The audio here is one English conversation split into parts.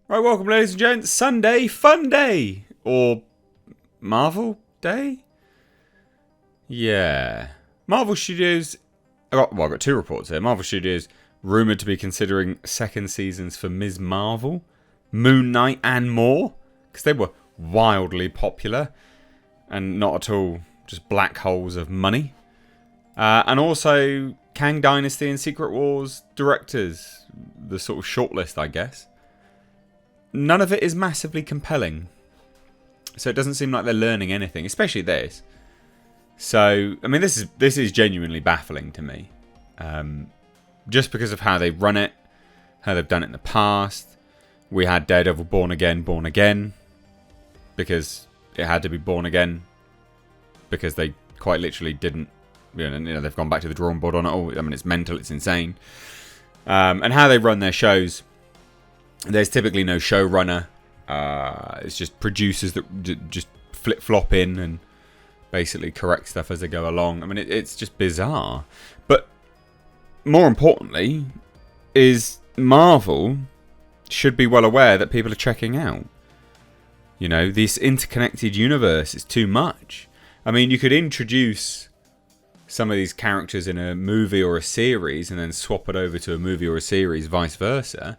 Right, welcome ladies and gents. Sunday Fun Day. Or Marvel Day? Yeah. Marvel Studios... I've got two reports here. Marvel Studios rumoured to be considering second seasons for Ms. Marvel, Moon Knight and more. Because they were wildly popular. And not at all just black holes of money. And also Kang Dynasty and Secret Wars directors. The sort of shortlist, I guess. None of it is massively compelling. So it doesn't seem like they're learning anything, especially this. So, I mean, this is genuinely baffling to me. Just because of how they run it, how they've done it in the past. We had Daredevil Born Again. Because it had to be Born Again. Because they quite literally didn't, they've gone back to the drawing board on it all. I mean, it's mental, it's insane. And how they run their shows. There's typically no showrunner. It's just producers that just flip-flop in and basically correct stuff as they go along. I mean, it's just bizarre. But more importantly, is Marvel should be well aware that people are checking out. This interconnected universe is too much. I mean, you could introduce some of these characters in a movie or a series and then swap it over to a movie or a series, vice versa.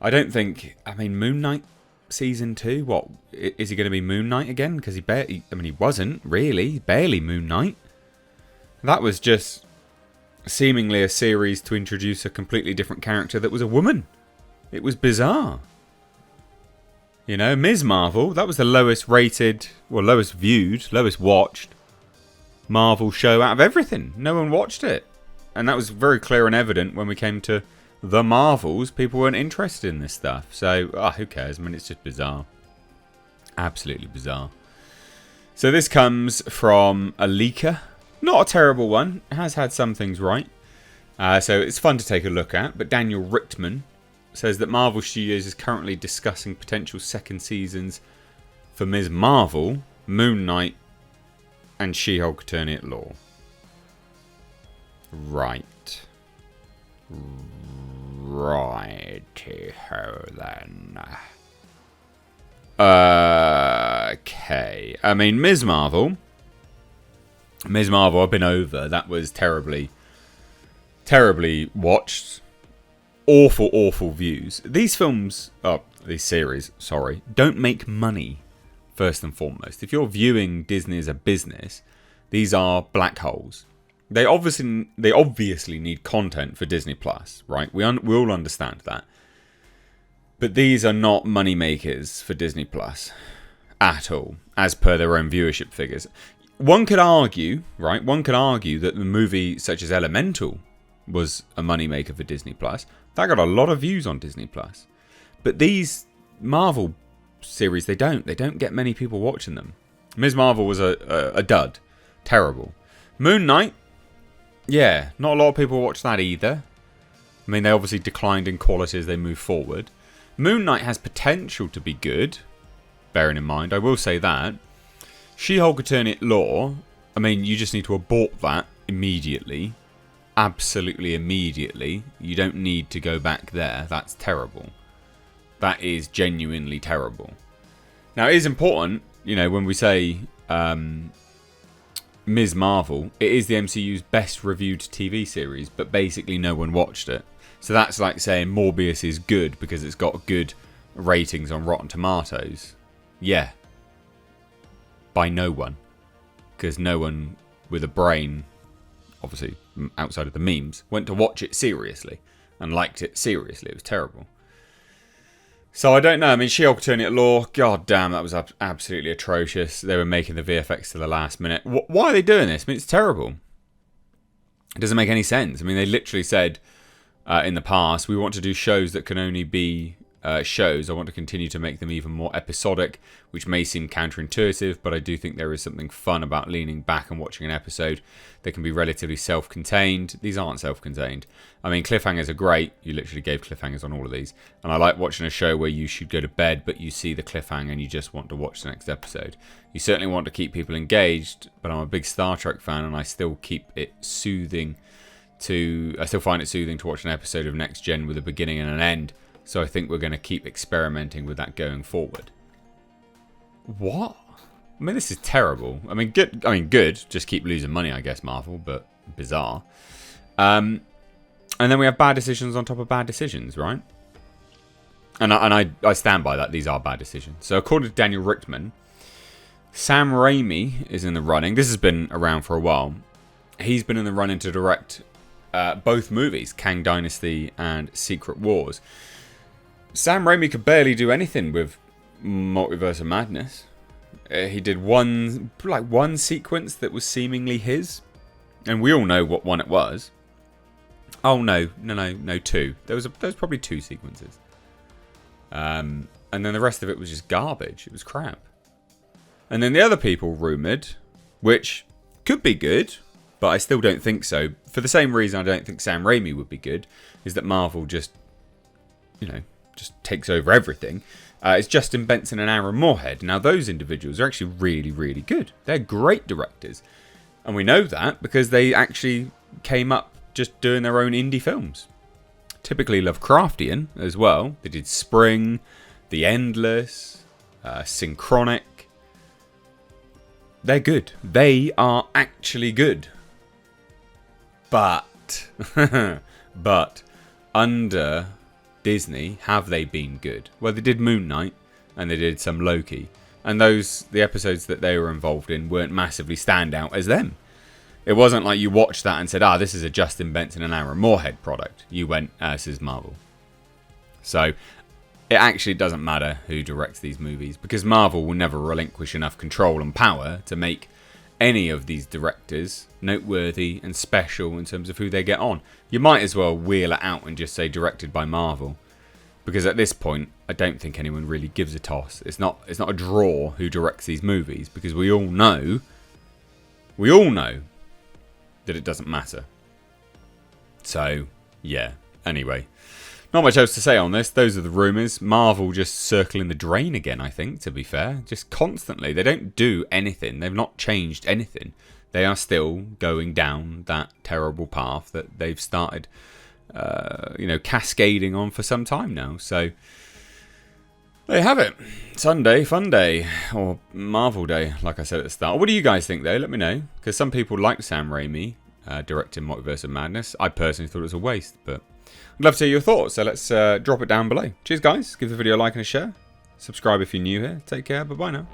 I don't think... I mean, Moon Knight Season 2? What? Is he going to be Moon Knight again? Because he wasn't, really. Barely Moon Knight. That was just seemingly a series to introduce a completely different character that was a woman. It was bizarre. Ms. Marvel, that was the lowest rated... Well, lowest viewed, lowest watched Marvel show out of everything. No one watched it. And that was very clear and evident when we came to... The Marvels, people weren't interested in this stuff. So, who cares? I mean, it's just bizarre. Absolutely bizarre. So this comes from a leaker. Not a terrible one. It has had some things right. So it's fun to take a look at. But Daniel Richtman says that Marvel Studios is currently discussing potential second seasons for Ms. Marvel, Moon Knight, and She-Hulk Attorney at Law. Right. Righty-ho then. Okay. I mean, Ms. Marvel, I've been over. That was terribly watched. Awful views. These series, don't make money, first and foremost. If you're viewing Disney as a business, these are black holes. They obviously need content for Disney Plus, right? We all understand that. But these are not money makers for Disney Plus at all, as per their own viewership figures. One could argue, right? That the movie such as Elemental was a money maker for Disney Plus. That got a lot of views on Disney Plus. But these Marvel series, they don't get many people watching them. Ms. Marvel was a dud. Terrible. Moon Knight. Yeah, not a lot of people watch that either. I mean, they obviously declined in quality as they move forward. Moon Knight has potential to be good, bearing in mind, I will say that. She-Hulk Attorney at Law, I mean, you just need to abort that immediately. Absolutely immediately. You don't need to go back there. That's terrible. That is genuinely terrible. Now, it is important, when we say... Ms. Marvel, it is the MCU's best reviewed TV series, but basically no one watched it. So that's like saying Morbius is good because it's got good ratings on Rotten Tomatoes. Yeah. By no one. Because no one with a brain, obviously outside of the memes, went to watch it seriously and liked it seriously. It was terrible. So I don't know. I mean, She-Hulk Attorney at Law, god damn, that was absolutely atrocious. They were making the VFX to the last minute. Why are they doing this? I mean, it's terrible. It doesn't make any sense. I mean, they literally said in the past, we want to do shows that can only be shows. I want to continue to make them even more episodic, which may seem counterintuitive, but I do think there is something fun about leaning back and watching an episode that can be relatively self-contained. These aren't self-contained. I mean, cliffhangers are great. You literally gave cliffhangers on all of these. And I like watching a show where you should go to bed, but you see the cliffhanger and you just want to watch the next episode. You certainly want to keep people engaged, but I'm a big Star Trek fan and I still keep it soothing I still find it soothing to watch an episode of Next Gen with a beginning and an end. So I think we're going to keep experimenting with that going forward. What? I mean, this is terrible. I mean, good. Good. Just keep losing money, I guess, Marvel, but bizarre. And then we have bad decisions on top of bad decisions, right? And I stand by that. These are bad decisions. So according to Daniel Richtman, Sam Raimi is in the running. This has been around for a while. He's been in the running to direct both movies, Kang Dynasty and Secret Wars. Sam Raimi could barely do anything with Multiverse of Madness. He did one sequence that was seemingly his, and we all know what one it was. Oh no, two. There was probably two sequences. And then the rest of it was just garbage. It was crap. And then the other people rumoured, which could be good, but I still don't think so. For the same reason I don't think Sam Raimi would be good, is that Marvel just takes over everything. It's Justin Benson and Aaron Moorhead. Now those individuals are actually really, really good. They're great directors. And we know that because they actually came up just doing their own indie films. Typically Lovecraftian as well. They did Spring, The Endless, Synchronic. They're good. They are actually good. But under Disney, have they been good? Well, they did Moon Knight and they did some Loki. And the episodes that they were involved in weren't massively stand out as them. It wasn't like you watched that and said, this is a Justin Benson and Aaron Moorhead product. You went, this is Marvel. So it actually doesn't matter who directs these movies because Marvel will never relinquish enough control and power to make any of these directors noteworthy and special in terms of who they get on. You might as well wheel it out and just say directed by Marvel. Because at this point, I don't think anyone really gives a toss. It's not a draw who directs these movies because we all know that it doesn't matter. So, yeah. Anyway, not much else to say on this. Those are the rumours. Marvel just circling the drain again, I think, to be fair. Just constantly. They don't do anything. They've not changed anything. They are still going down that terrible path that they've started, cascading on for some time now. So, there you have it. Sunday, fun day. Or Marvel Day, like I said at the start. What do you guys think, though? Let me know. Because some people like Sam Raimi directing Multiverse of Madness. I personally thought it was a waste. But I'd love to hear your thoughts. So let's drop it down below. Cheers, guys. Give the video a like and a share. Subscribe if you're new here. Take care. Bye-bye now.